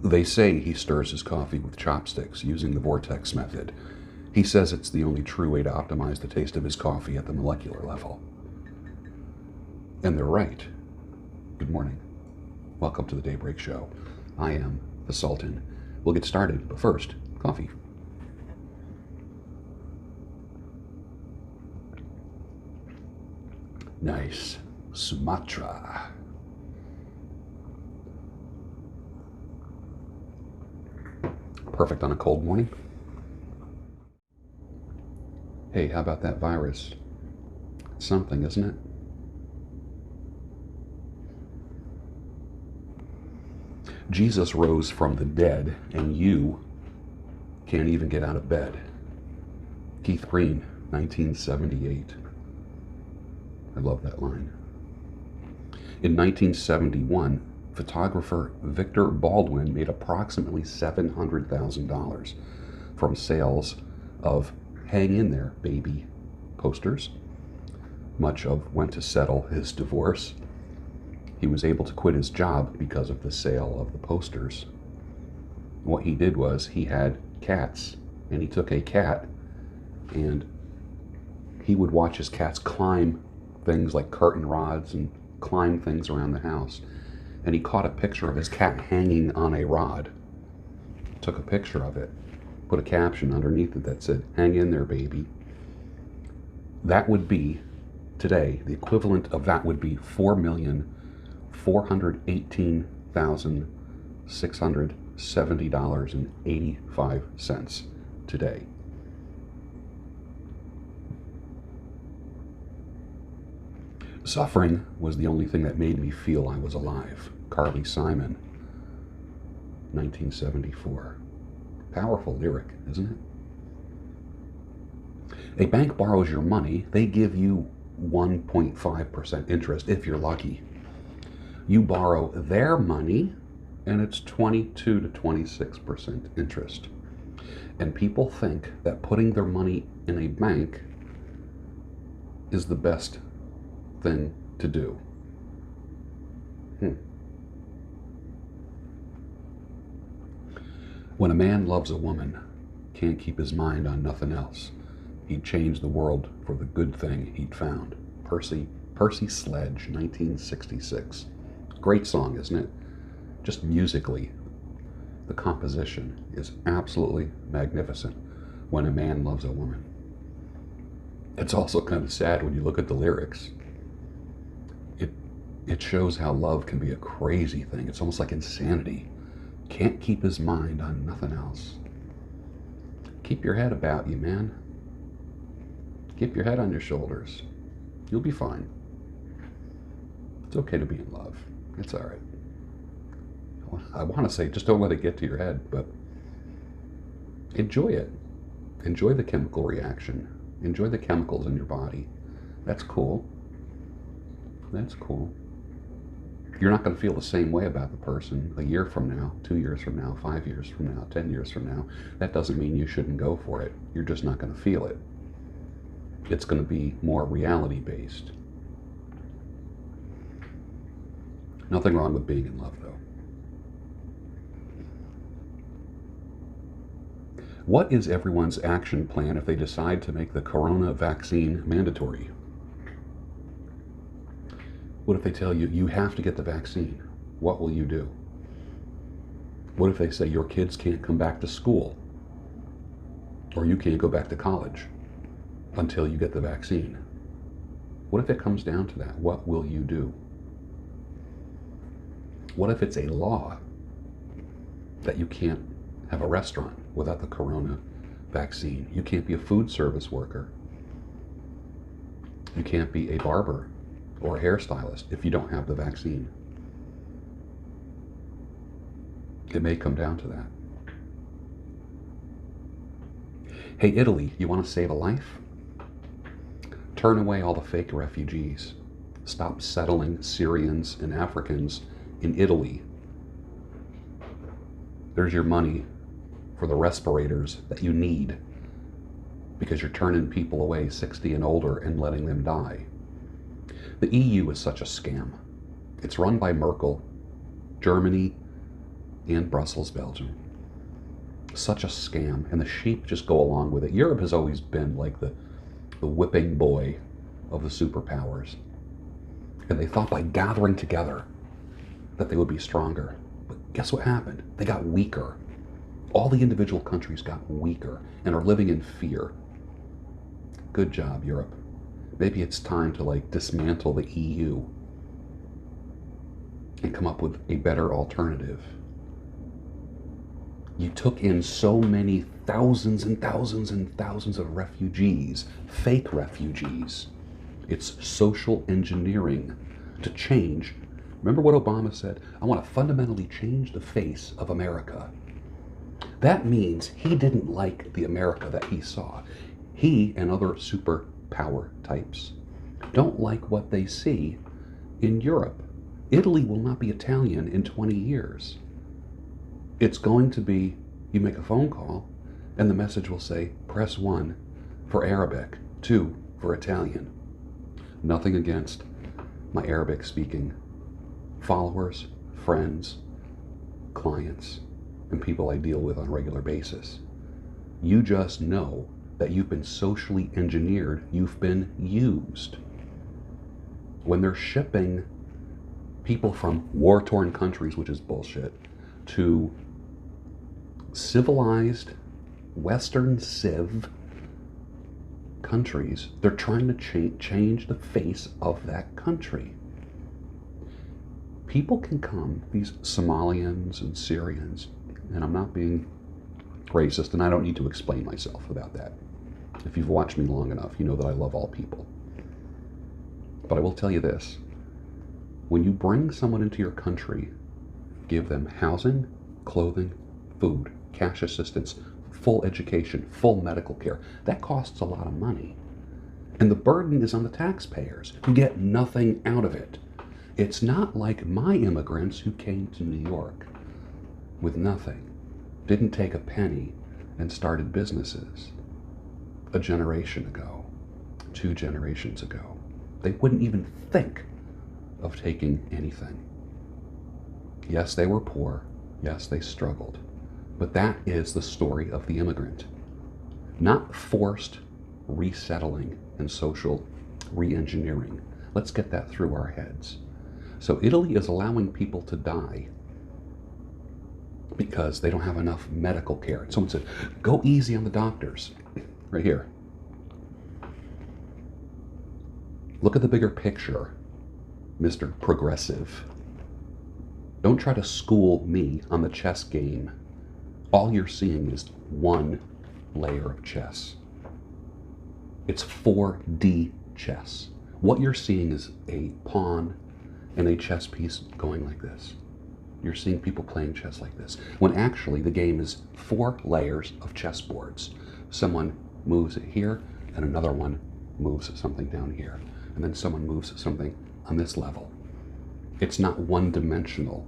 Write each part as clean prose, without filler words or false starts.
They say he stirs his coffee with chopsticks using the vortex method. He says it's the only true way to optimize the taste of his coffee at the molecular level. And they're right. Good morning. Welcome to the Daybreak Show. I am the Sultan. We'll get started, but first, coffee. Nice. Sumatra. Perfect on a cold morning. Hey, how about that virus? It's something, isn't it? Jesus rose from the dead, and you can't even get out of bed. Keith Green, 1978. I love that line. In 1971, photographer Victor Baldwin made approximately $700,000 from sales of "Hang in There, Baby" posters. Much of went to settle his divorce. He was able to quit his job because of the sale of the posters. What he did was he had cats, and he took a cat and he would watch his cats climb things like curtain rods and climb things around the house. And he caught a picture of his cat hanging on a rod, took a picture of it, put a caption underneath it that said, "Hang in there, baby." That would be, today, the equivalent of that would be $4,418,670.85 today. Suffering was the only thing that made me feel I was alive. Carly Simon, 1974. Powerful lyric, isn't it? A bank borrows your money. They give you 1.5% interest if you're lucky. You borrow their money, and it's 22 to 26% interest. And people think that putting their money in a bank is the best thing to do. When a man loves a woman, can't keep his mind on nothing else. He'd change the world for the good thing he'd found. Percy Sledge, 1966. Great song, isn't it? Just musically, the composition is absolutely magnificent when a man loves a woman. It's also kind of sad when you look at the lyrics. It shows how love can be a crazy thing. It's almost like insanity. Can't keep his mind on nothing else. Keep your head about you, man. Keep your head on your shoulders. You'll be fine. It's okay to be in love. It's all right. I want to say, just don't let it get to your head, but enjoy it. Enjoy the chemical reaction. Enjoy the chemicals in your body. That's cool. That's cool. You're not going to feel the same way about the person a year from now, 2 years from now, 5 years from now, 10 years from now. That doesn't mean you shouldn't go for it. You're just not going to feel it. It's going to be more reality-based. Nothing wrong with being in love, though. What is everyone's action plan if they decide to make the corona vaccine mandatory? What if they tell you, you have to get the vaccine? What will you do? What if they say your kids can't come back to school? Or you can't go back to college until you get the vaccine? What if it comes down to that? What will you do? What if it's a law that you can't have a restaurant without the corona vaccine? You can't be a food service worker. You can't be a barber or a hairstylist if you don't have the vaccine. It may come down to that. Hey, Italy, you want to save a life? Turn away all the fake refugees. Stop settling Syrians and Africans in Italy. There's your money for the respirators that you need because you're turning people away 60 and older and letting them die. The EU is such a scam. It's run by Merkel. Germany in Brussels, Belgium. Such a scam, and the sheep just go along with it. Europe has always been like the whipping boy of the superpowers. And they thought by gathering together that they would be stronger. But guess what happened? They got weaker. All the individual countries got weaker and are living in fear. Good job, Europe. Maybe it's time to dismantle the EU and come up with a better alternative. You took in so many thousands and thousands and thousands of refugees, fake refugees. It's social engineering to change. Remember what Obama said? I want to fundamentally change the face of America. That means he didn't like the America that he saw. He and other superpower types don't like what they see in Europe. Italy will not be Italian in 20 years. It's going to be, you make a phone call and the message will say, press 1 for Arabic, 2 for Italian. Nothing against my Arabic speaking followers, friends, clients, and people I deal with on a regular basis. You just know that you've been socially engineered, you've been used. When they're shipping people from war-torn countries, which is bullshit, to civilized Western civ countries, they're trying to change the face of that country. People can come, these Somalians and Syrians, and I'm not being racist, and I don't need to explain myself about that. If you've watched me long enough, you know that I love all people. But I will tell you this. When you bring someone into your country, give them housing, clothing, food, cash assistance, full education, full medical care. That costs a lot of money. And the burden is on the taxpayers who get nothing out of it. It's not like my immigrants who came to New York with nothing, didn't take a penny, and started businesses a generation ago, 2 generations ago. They wouldn't even think of taking anything. Yes, they were poor. Yes, they struggled. But that is the story of the immigrant. Not forced resettling and social re-engineering. Let's get that through our heads. So Italy is allowing people to die because they don't have enough medical care. And someone said, go easy on the doctors. Right here. Look at the bigger picture, Mr. Progressive. Don't try to school me on the chess game. All you're seeing is one layer of chess. It's 4D chess. What you're seeing is a pawn and a chess piece going like this. You're seeing people playing chess like this, when actually the game is 4 layers of chessboards. Someone moves it here, and another one moves something down here, and then someone moves something on this level. It's not one-dimensional.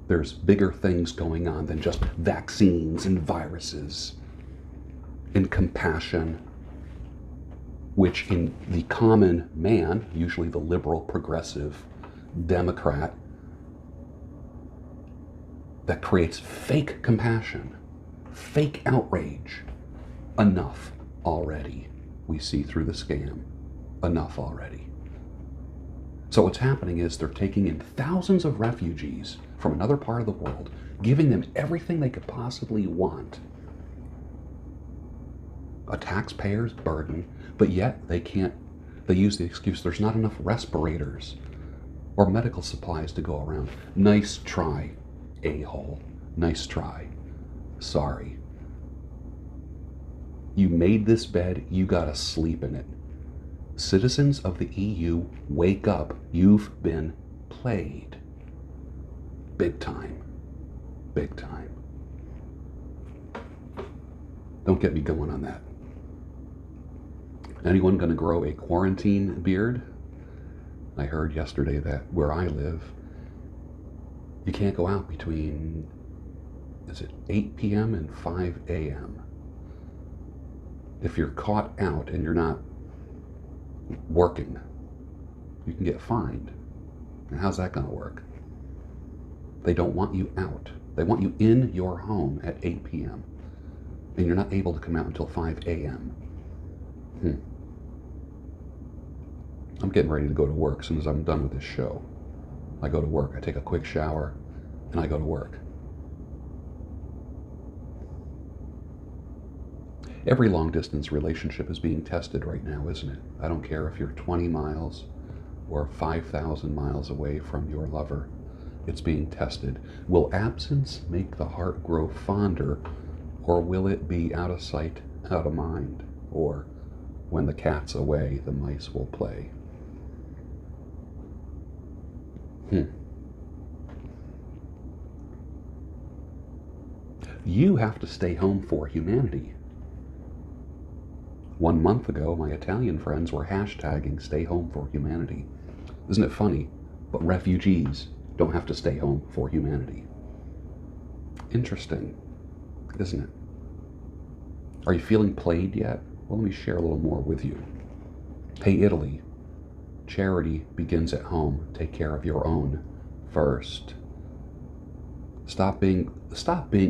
There's bigger things going on than just vaccines and viruses and compassion, which in the common man, usually the liberal, progressive, Democrat, that creates fake compassion, fake outrage. Enough already. We see through the scam. Enough already. So what's happening is they're taking in thousands of refugees from another part of the world, giving them everything they could possibly want. A taxpayer's burden, but yet they use the excuse there's not enough respirators or medical supplies to go around. Nice try, a-hole. Nice try. Sorry. You made this bed, you gotta sleep in it. Citizens of the EU, wake up. You've been played. Big time. Big time. Don't get me going on that. Anyone gonna grow a quarantine beard? I heard yesterday that where I live, you can't go out between, is it 8 p.m. and 5 a.m. If you're caught out and you're not working, you can get fined. And how's that going to work? They don't want you out. They want you in your home at 8 p.m. and you're not able to come out until 5 a.m. I'm getting ready to go to work as soon as I'm done with this show. I go to work, I take a quick shower, and I go to work. Every long-distance relationship is being tested right now, isn't it? I don't care if you're 20 miles or 5,000 miles away from your lover. It's being tested. Will absence make the heart grow fonder, or will it be out of sight, out of mind? Or when the cat's away, the mice will play? You have to stay home for humanity. 1 month ago, my Italian friends were hashtagging stay home for humanity. Isn't it funny? But refugees don't have to stay home for humanity. Interesting, isn't it? Are you feeling played yet? Well, let me share a little more with you. Hey, Italy, charity begins at home. Take care of your own first. Stop being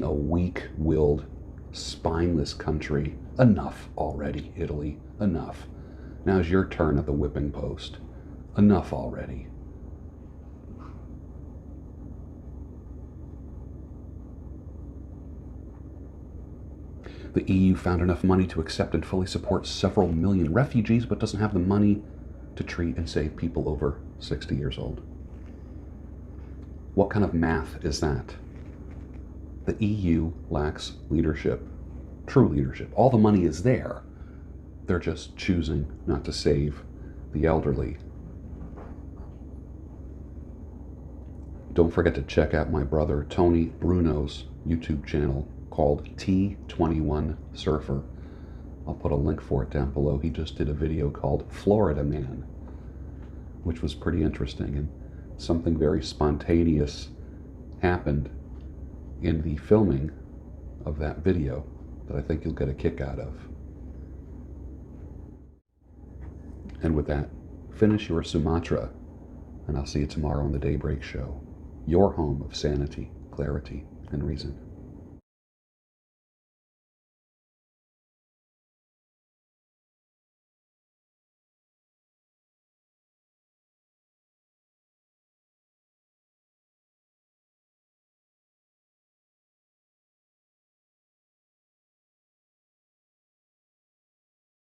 a weak-willed, spineless country. Enough already, Italy. Enough. Now's your turn at the whipping post. Enough already. The EU found enough money to accept and fully support several million refugees, but doesn't have the money to treat and save people over 60 years old. What kind of math is that? The EU lacks leadership, true leadership. All the money is there. They're just choosing not to save the elderly. Don't forget to check out my brother Tony Bruno's YouTube channel called T21 Surfer. I'll put a link for it down below. He just did a video called Florida Man, which was pretty interesting, and something very spontaneous happened in the filming of that video that I think you'll get a kick out of. And with that, finish your Sumatra, and I'll see you tomorrow on the Daybreak Show, your home of sanity, clarity, and reason.